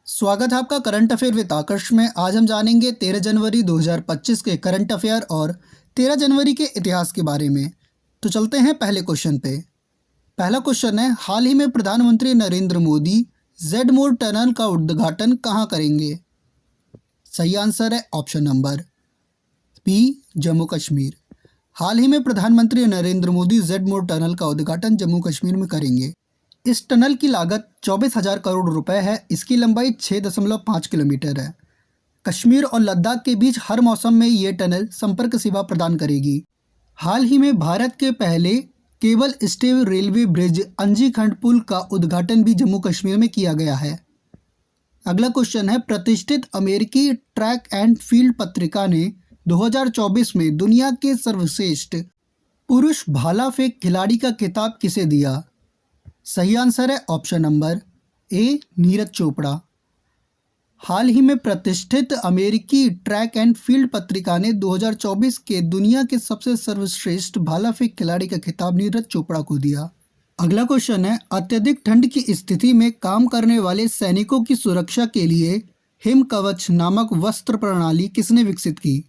स्वागत है आपका करंट अफेयर विद आकर्ष में। आज हम जानेंगे 13 जनवरी 2025 के करंट अफेयर और 13 जनवरी के इतिहास के बारे में। तो चलते हैं पहले क्वेश्चन पे। पहला क्वेश्चन है, हाल ही में प्रधानमंत्री नरेंद्र मोदी जेड-मोर टनल का उद्घाटन कहाँ करेंगे? सही आंसर है option number B, Jammu Kashmir. हाल ही में प्रधानमंत्री नरेंद्र मोदी जेड-मोर टनल का उद्घाटन जम्मू कश्मीर में करेंगे। इस टनल की लागत 24,000 करोड़ रुपए है। इसकी लंबाई 6.5 किलोमीटर है। कश्मीर और लद्दाख के बीच हर मौसम में ये टनल संपर्क सेवा प्रदान करेगी। हाल ही में भारत के पहले केबल स्टे रेलवे ब्रिज अंजी खंड पुल का उद्घाटन भी जम्मू कश्मीर में किया गया है। अगला क्वेश्चन है, प्रतिष्ठित अमेरिकी ट्रैक एंड फील्ड पत्रिका ने 2024 में दुनिया के सर्वश्रेष्ठ पुरुष भाला फेंक खिलाड़ी का खिताब किसे दिया? सही आंसर है option number A, Neeraj Chopra. हाल ही में प्रतिष्ठित अमेरिकी ट्रैक एंड फील्ड पत्रिका ने 2024 के दुनिया के सबसे सर्वश्रेष्ठ भाला फेंक खिलाड़ी का खिताब नीरज चोपड़ा को दिया। अगला क्वेश्चन है, अत्यधिक ठंड की स्थिति में काम करने वाले सैनिकों की सुरक्षा के लिए हिम कवच नामक वस्त्र प्रणाली किसने विकसित की?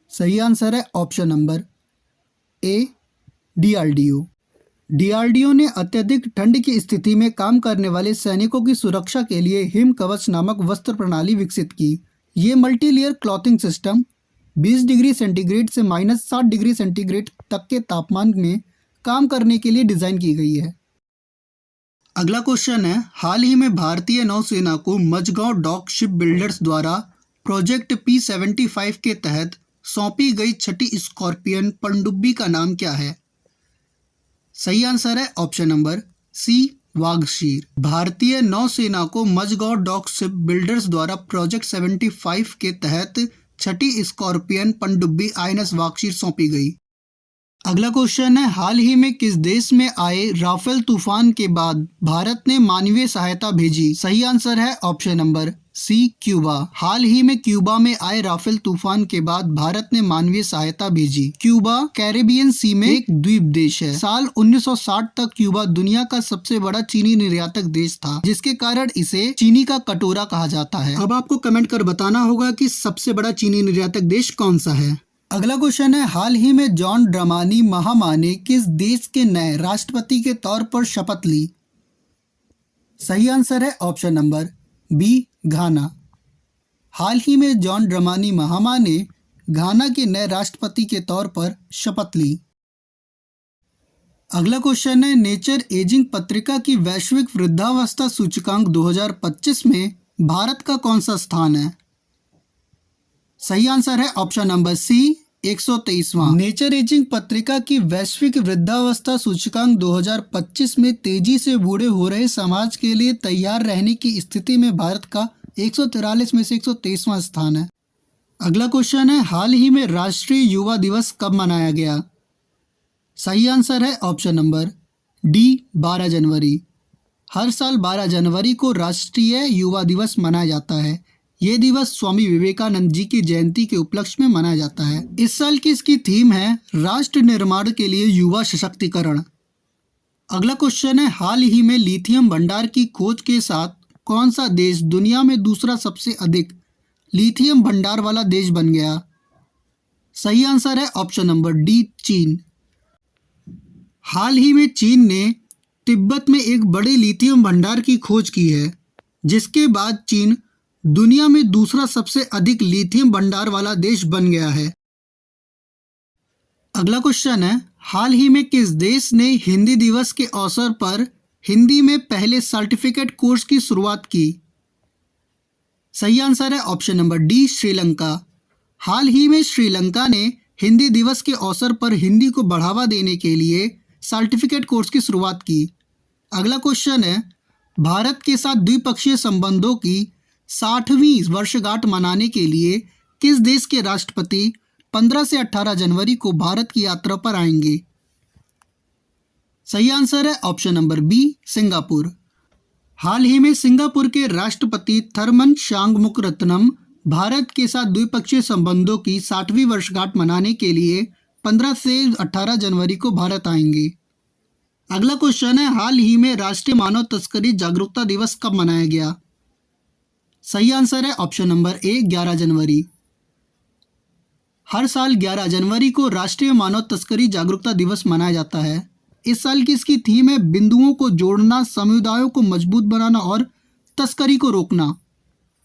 सही आंसर है ऑप्शन नंबर ए, डीआरडीओ। डीआरडीओ ने अत्यधिक ठंड की स्थिति में काम करने वाले सैनिकों की सुरक्षा के लिए हिम कवच नामक वस्त्र प्रणाली विकसित की। ये multi layer clothing system 20 degree centigrade से -60 डिग्री सेंटीग्रेड तक के तापमान में काम करने के लिए डिज़ाइन की गई है। अगला क्वेश्चन है, हाल ही में भारतीय नौसेना को मझगांव डॉक शिप बिल्डर्स द्वारा प्रोजेक्ट P-75 के तहत सौंपी गई छठी स्कॉर्पियन पनडुब्बी का नाम क्या है? सही आंसर है ऑप्शन नंबर सी, वागशीर। भारतीय नौसेना को मझगांव डॉक शिप बिल्डर्स द्वारा प्रोजेक्ट 75 के तहत छठी स्कॉर्पियन पनडुब्बी INS वागशीर सौंपी गई। अगला क्वेश्चन है, हाल ही में किस देश में आए राफेल तूफान के बाद भारत ने मानवीय सहायता भेजी? सही आंसर है ऑप्शन नंबर सी, क्यूबा। हाल ही में क्यूबा में आए राफेल तूफान के बाद भारत ने मानवीय सहायता भेजी। क्यूबा कैरेबियन सी में एक द्वीप देश है। साल 1960 तक क्यूबा दुनिया का सबसे बड़ा चीनी निर्यातक देश था, जिसके कारण इसे चीनी का कटोरा कहा जाता है। अब आपको कमेंट कर बताना होगा कि सबसे बड़ा चीनी निर्यातक देश कौन सा है। अगला क्वेश्चन है, हाल ही में जॉन ड्रमानी महामा ने किस देश के नए राष्ट्रपति के तौर पर शपथ ली? सही आंसर है ऑप्शन नंबर बी, घाना। हाल ही में जॉन ड्रमानी महामा ने घाना के नए राष्ट्रपति के तौर पर शपथ ली। अगला क्वेश्चन है, नेचर एजिंग पत्रिका की वैश्विक वृद्धावस्था सूचकांक 2025 में भारत का कौन सा स्थान है? सही आंसर है ऑप्शन नंबर सी, 123वां। नेचर एजिंग पत्रिका की वैश्विक वृद्धावस्था सूचकांक 2025 में तेजी से बूढ़े हो रहे समाज के लिए तैयार रहने की स्थिति में भारत का 143 में से 123वां स्थान है। अगला क्वेश्चन है, हाल ही में राष्ट्रीय युवा दिवस कब मनाया गया? सही आंसर है ऑप्शन नंबर डी, 12 जनवरी। हर साल 12 जनवरी को राष्ट्रीय युवा दिवस मनाया जाता है। ये दिवस स्वामी विवेकानंद जी की जयंती के उपलक्ष्य में मनाया जाता है। इस साल की इसकी थीम है राष्ट्र निर्माण के लिए युवा सशक्तिकरण। अगला क्वेश्चन है, हाल ही में लिथियम भंडार की खोज के साथ कौन सा देश दुनिया में दूसरा सबसे अधिक लिथियम भंडार वाला देश बन गया? सही आंसर है ऑप्शन नंबर डी, चीन। हाल ही में चीन ने तिब्बत में एक बड़े लिथियम भंडार की खोज की है, जिसके बाद चीन दुनिया में दूसरा सबसे अधिक लिथियम भंडार वाला देश बन गया है। अगला क्वेश्चन है, हाल ही में किस देश ने हिंदी दिवस के अवसर पर हिंदी में पहले सर्टिफिकेट कोर्स की शुरुआत की? सही आंसर है ऑप्शन नंबर डी, श्रीलंका। हाल ही में श्रीलंका ने हिंदी दिवस के अवसर पर हिंदी को बढ़ावा देने के लिए सर्टिफिकेट कोर्स की शुरुआत की। अगला क्वेश्चन है, भारत के साथ द्विपक्षीय संबंधों की 60वीं वर्षगांठ मनाने के लिए किस देश के राष्ट्रपति 15 से 18 जनवरी को भारत की यात्रा पर आएंगे? सही आंसर है ऑप्शन नंबर बी, सिंगापुर। हाल ही में सिंगापुर के राष्ट्रपति थरमन शांगमुखरत्नम भारत के साथ द्विपक्षीय संबंधों की 60वीं वर्षगांठ मनाने के लिए 15 से 18 जनवरी को भारत आएंगे। अगला क्वेश्चन है, हाल ही में राष्ट्रीय मानव तस्करी जागरूकता दिवस कब मनाया गया? सही आंसर है ऑप्शन नंबर ए 11 जनवरी। हर साल 11 जनवरी को राष्ट्रीय मानव तस्करी जागरूकता दिवस मनाया जाता है। इस साल की इसकी थीम है बिंदुओं को जोड़ना, समुदायों को मजबूत बनाना और तस्करी को रोकना।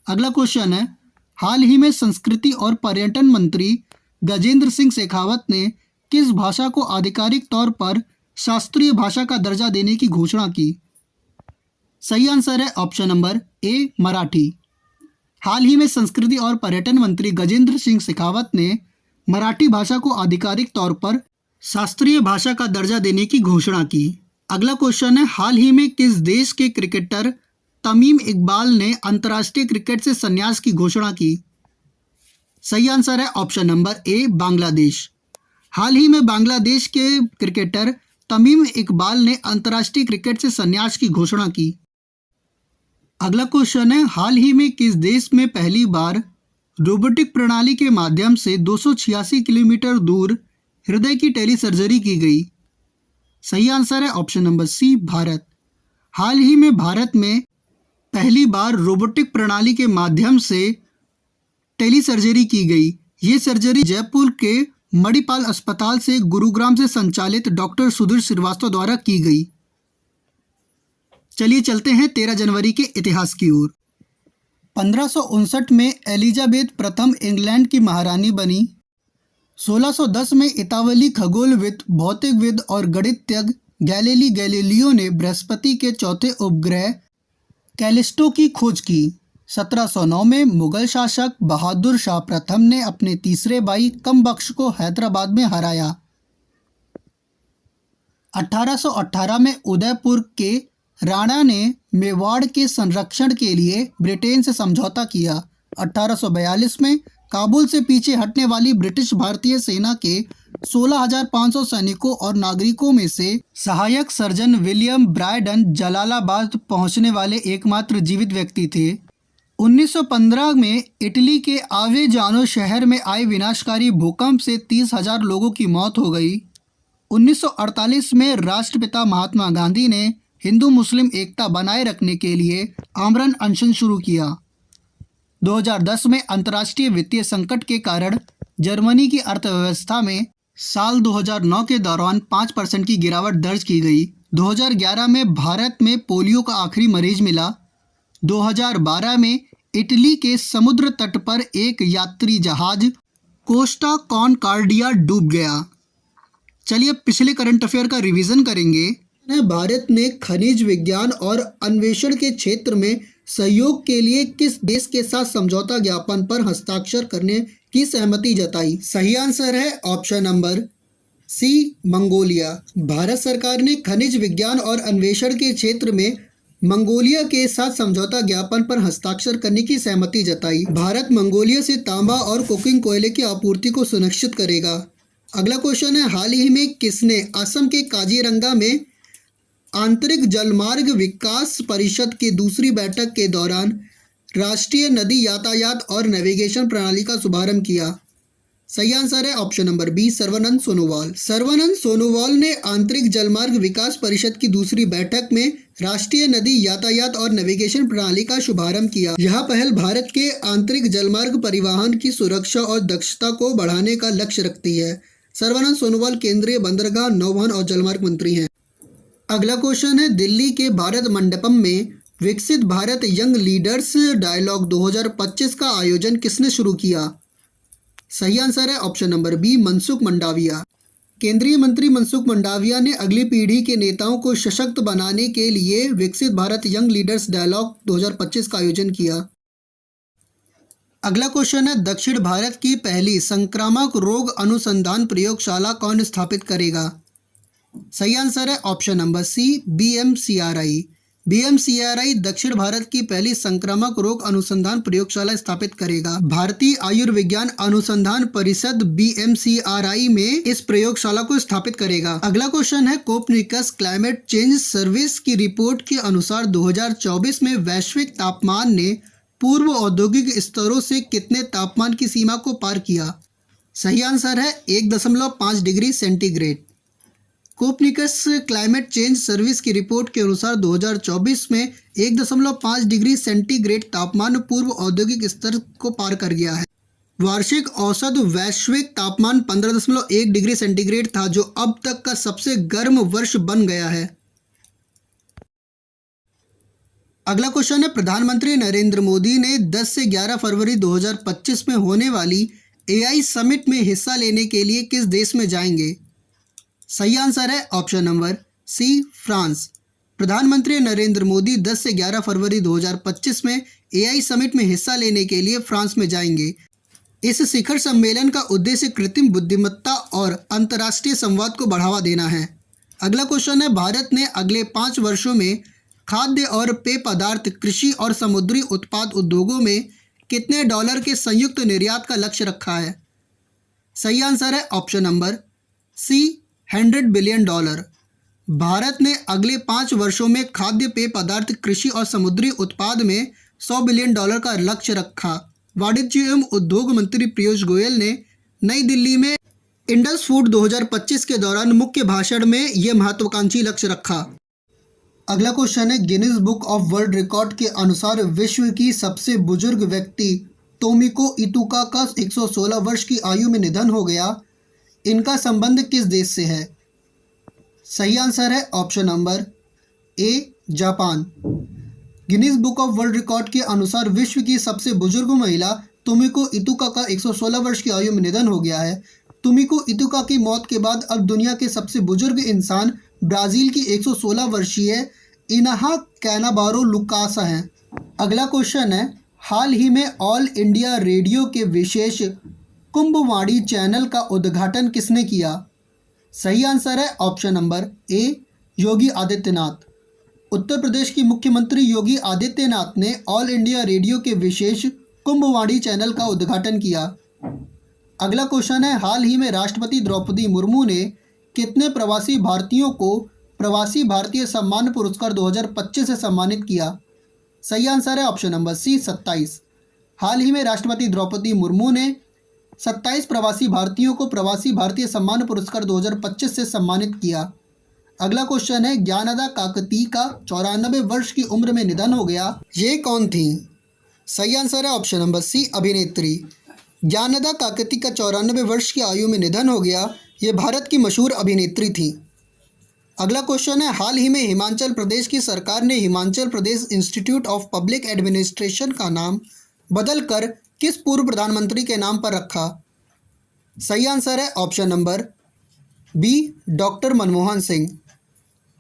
अगला क्वेश्चन है, हाल ही में संस्कृति और पर्यटन मंत्री गजेंद्र सिंह शेखावत ने किस भाषा को आधिकारिक तौर पर शास्त्रीय भाषा का दर्जा देने की घोषणा की? सही आंसर है ऑप्शन नंबर ए मराठी। हाल ही में संस्कृति और पर्यटन मंत्री गजेंद्र सिंह शेखावत ने मराठी भाषा को आधिकारिक तौर पर शास्त्रीय भाषा का दर्जा देने की घोषणा की। अगला क्वेश्चन है, हाल ही में किस देश के क्रिकेटर तमीम इकबाल ने अंतर्राष्ट्रीय क्रिकेट से संन्यास की घोषणा की? सही आंसर है ऑप्शन नंबर ए बांग्लादेश। हाल ही में बांग्लादेश के क्रिकेटर तमीम इकबाल ने अंतर्राष्ट्रीय क्रिकेट से संन्यास की घोषणा की। अगला क्वेश्चन है, हाल ही में किस देश में पहली बार रोबोटिक प्रणाली के माध्यम से 286 किलोमीटर दूर हृदय की टेली सर्जरी की गई? सही आंसर है ऑप्शन नंबर सी भारत। हाल ही में भारत में पहली बार रोबोटिक प्रणाली के माध्यम से टेली सर्जरी की गई। ये सर्जरी जयपुर के मणिपाल अस्पताल से गुरुग्राम से संचालित डॉक्टर सुधीर श्रीवास्तव द्वारा की गई। चलिए चलते हैं 13 जनवरी के इतिहास की ओर। 1559 में एलिजाबेथ प्रथम इंग्लैंड की महारानी बनी। 1610 में इतावली खगोलविद, भौतिकविद और गणितज्ञ गैलीलियो ने बृहस्पति के चौथे उपग्रह कैलिस्टो की खोज की। 1709 में मुगल शासक बहादुर शाह प्रथम ने अपने तीसरे भाई कमबख्श को हैदराबाद में हराया। 1818 में उदयपुर के राणा ने मेवाड़ के संरक्षण के लिए ब्रिटेन से समझौता किया। 1842 में काबुल से पीछे हटने वाली ब्रिटिश भारतीय सेना के 16,500 सैनिकों और नागरिकों में से सहायक सर्जन विलियम ब्रायडन जलालाबाद पहुंचने वाले एकमात्र जीवित व्यक्ति थे। 1915 में इटली के आवेजानो शहर में आए विनाशकारी भूकंप से 30,000 लोगों की मौत हो गई। 1948 में राष्ट्रपिता महात्मा गांधी ने हिंदू मुस्लिम एकता बनाए रखने के लिए आमरण अनशन शुरू किया। 2010 में अंतर्राष्ट्रीय वित्तीय संकट के कारण जर्मनी की अर्थव्यवस्था में साल 2009 के दौरान 5% की गिरावट दर्ज की गई। 2011 में भारत में पोलियो का आखिरी मरीज मिला। 2012 में इटली के समुद्र तट पर एक यात्री जहाज कोस्टा कॉनकॉर्डिया डूब गया। चलिए पिछले करंट अफेयर का रिवीजन करेंगे। भारत ने खनिज विज्ञान और अन्वेषण के क्षेत्र में सहयोग के लिए किस देश के साथ समझौता ज्ञापन पर हस्ताक्षर करने की सहमति जताई? सही आंसर है option number C Mongolia. Bharat सरकार ने खनिज विज्ञान और अन्वेषण के क्षेत्र में मंगोलिया के साथ समझौता ज्ञापन पर हस्ताक्षर करने की सहमति जताई। भारत मंगोलिया से तांबा और कोकिंग कोयले की आपूर्ति को सुनिश्चित करेगा। अगला क्वेश्चन है, हाल ही में किसने असम के काजीरंगा में आंतरिक जलमार्ग विकास परिषद की दूसरी बैठक के दौरान राष्ट्रीय नदी यातायात और नेविगेशन प्रणाली का शुभारंभ किया? सही आंसर है option number B Sarbananda Sonowal. Sarbananda Sonowal ने आंतरिक जलमार्ग विकास परिषद की दूसरी बैठक में राष्ट्रीय नदी यातायात और नेविगेशन प्रणाली का शुभारंभ किया। यह पहल भारत के आंतरिक जलमार्ग परिवहन की सुरक्षा और दक्षता को बढ़ाने का लक्ष्य रखती है। सर्बानंद सोनोवाल केंद्रीय बंदरगाह, नौवहन और जलमार्ग मंत्री हैं। अगला क्वेश्चन है, दिल्ली के भारत मंडपम में विकसित भारत यंग लीडर्स डायलॉग 2025 का आयोजन किसने शुरू किया? सही आंसर है option number B Mansukh Mandaviya. केंद्रीय मंत्री मनसुख मंडाविया ने अगली पीढ़ी के नेताओं को सशक्त बनाने के लिए विकसित भारत यंग लीडर्स डायलॉग 2025 का आयोजन किया। अगला क्वेश्चन है, दक्षिण भारत की पहली संक्रामक रोग अनुसंधान प्रयोगशाला कौन स्थापित करेगा? सही आंसर है ऑप्शन नंबर सी बीएमसीआरआई। बीएमसीआरआई दक्षिण भारत की पहली संक्रामक रोग अनुसंधान प्रयोगशाला स्थापित करेगा। भारतीय आयुर्विज्ञान अनुसंधान परिषद बीएमसीआरआई में इस प्रयोगशाला को स्थापित करेगा। अगला क्वेश्चन है, कोपरनिकस क्लाइमेट चेंज सर्विस की रिपोर्ट के अनुसार 2024 में वैश्विक तापमान ने पूर्व औद्योगिक स्तरों से कितने तापमान की सीमा को पार किया? सही आंसर है 1.5 degree centigrade. Copernicus climate change service की रिपोर्ट के अनुसार 2024 में 1.5 डिग्री सेंटीग्रेड तापमान पूर्व औद्योगिक स्तर को पार कर गया है। वार्षिक औसत वैश्विक तापमान 15.1 डिग्री सेंटीग्रेड था, जो अब तक का सबसे गर्म वर्ष बन गया है। अगला क्वेश्चन है, प्रधानमंत्री नरेंद्र मोदी ने 10 से 11 फरवरी 2025 में होने वाली एआई समिट में हिस्सा लेने के लिए किस देश में जाएंगे? सही आंसर है ऑप्शन नंबर सी, फ्रांस। प्रधानमंत्री नरेंद्र मोदी 10 से 11 फरवरी 2025 में एआई समिट में हिस्सा लेने के लिए फ्रांस में जाएंगे। इस शिखर सम्मेलन का उद्देश्य कृत्रिम बुद्धिमत्ता और अंतर्राष्ट्रीय संवाद को बढ़ावा देना है। अगला क्वेश्चन है, भारत ने अगले 5 वर्षों में खाद्य और पेय पदार्थ, कृषि और समुद्री उत्पाद उद्योगों में कितने डॉलर के संयुक्त निर्यात का लक्ष्य रखा है? सही आंसर है option number C, 100 billion dollar. Bharat ने अगले 5 वर्षों में खाद्य, पेय पदार्थ, कृषि और समुद्री उत्पाद में 100 बिलियन डॉलर का लक्ष्य रखा। वाणिज्य एवं उद्योग मंत्री पीयूष गोयल ने नई दिल्ली में इंडस फूड 2025 के दौरान मुख्य भाषण में यह महत्वाकांक्षी लक्ष्य रखा। अगला क्वेश्चन है, Guinness book of world record के अनुसार विश्व की सबसे बुजुर्ग व्यक्ति तोमिको इतुका का 116 वर्ष की आयु में निधन हो गया। इनका संबंध किस देश से है? सही आंसर है option number A, Japan. Guinness book of world record के अनुसार विश्व की सबसे बुजुर्ग महिला तोमिको इतुका का 116 वर्ष की आयु में निधन हो गया है। तोमिको इतुका की मौत के बाद अब दुनिया के सबसे बुजुर्ग इंसान ब्राज़ील की 116 वर्षीय इनाहा कैनाबारो लुकासा हैं। अगला क्वेश्चन है, हाल ही में ऑल इंडिया रेडियो के विशेष कुंभवाणी चैनल का उद्घाटन किसने किया? सही आंसर है ऑप्शन नंबर ए, योगी आदित्यनाथ। उत्तर प्रदेश की मुख्यमंत्री योगी आदित्यनाथ ने ऑल इंडिया रेडियो के विशेष कुंभवाणी चैनल का उद्घाटन किया। अगला क्वेश्चन है, हाल ही में राष्ट्रपति द्रौपदी मुर्मू ने कितने प्रवासी भारतीयों को प्रवासी भारतीय सम्मान पुरस्कार 2025 से सम्मानित किया? सही आंसर है ऑप्शन नंबर सी, 27। हाल ही में राष्ट्रपति द्रौपदी मुर्मू ने 27 प्रवासी भारतीयों को प्रवासी भारतीय सम्मान पुरस्कार 2025 से सम्मानित किया। अगला क्वेश्चन है, ज्ञानदा काकती का 94 वर्ष की उम्र में निधन हो गया। ये कौन थी? सही आंसर है ऑप्शन नंबर सी, अभिनेत्री। ज्ञानदा काकती का 94 वर्ष की आयु में निधन हो गया। ये भारत की मशहूर अभिनेत्री थी। अगला क्वेश्चन है, हाल ही में हिमाचल प्रदेश की सरकार ने Himachal Pradesh institute of public administration का नाम बदलकर किस पूर्व प्रधानमंत्री के नाम पर रखा? सही आंसर है option number B, doctor Manmohan Singh.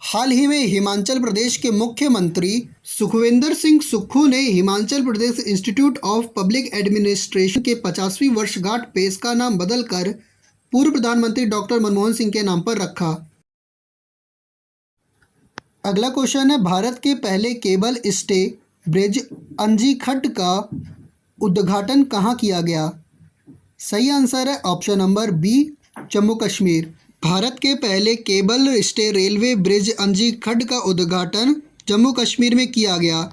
हाल ही में हिमाचल प्रदेश के मुख्यमंत्री सुखविंदर सिंह सुक्खू ने Himachal Pradesh institute of public administration के 50वीं वर्षगांठ पे इसका नाम बदलकर पूर्व प्रधानमंत्री डॉक्टर मनमोहन सिंह के नाम पर रखा। अगला क्वेश्चन है, भारत के पहले केबल स्टे ब्रिज अंजीखट का उद्घाटन कहाँ किया गया? सही आंसर है option number B, Jammu Kashmir. Bharat के पहले cable stay railway bridge Anji Khad का उद्घाटन जम्मू कश्मीर में किया गया।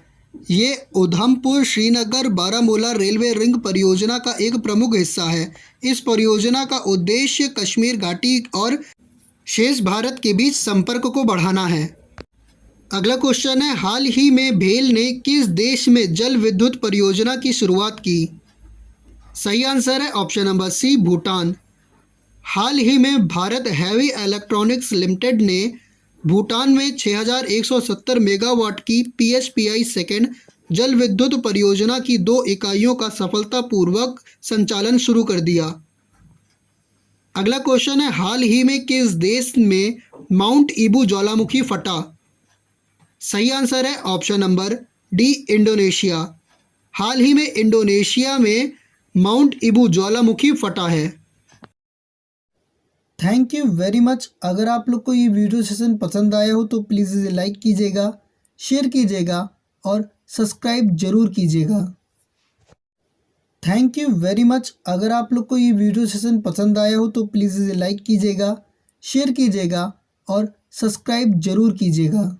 ये उधमपुर श्रीनगर बारामूला रेलवे रिंग परियोजना का एक प्रमुख हिस्सा है। इस परियोजना का उद्देश्य कश्मीर घाटी और शेष भारत के बीच संपर्क को बढ़ाना है। अगला क्वेश्चन है, हाल ही में भेल ने किस देश में जल विद्युत परियोजना की शुरुआत की? सही आंसर है ऑप्शन नंबर सी, भूटान। हाल ही में भारत हैवी इलेक्ट्रॉनिक्स लिमिटेड ने भूटान में 6170 मेगावाट की PSPI सेकेंड जल विद्युत परियोजना की 2 इकाइयों का सफलतापूर्वक संचालन शुरू कर दिया। अगला क्वेश्चन है, हाल ही में किस देश में माउंट ईबू ज्वालामुखी फटा? सही आंसर है ऑप्शन नंबर डी, इंडोनेशिया। हाल ही में इंडोनेशिया में माउंट ईबू ज्वालामुखी फटा है। Thank you very much. अगर आप लोग को ये वीडियो सेशन पसंद आया हो तो प्लीज़ इसे लाइक कीजिएगा, शेयर कीजिएगा और सब्सक्राइब ज़रूर कीजिएगा। Thank you very much. अगर आप लोग को ये वीडियो सेशन पसंद आया हो तो प्लीज़ इसे लाइक कीजिएगा, शेयर कीजिएगा और सब्सक्राइब ज़रूर कीजिएगा।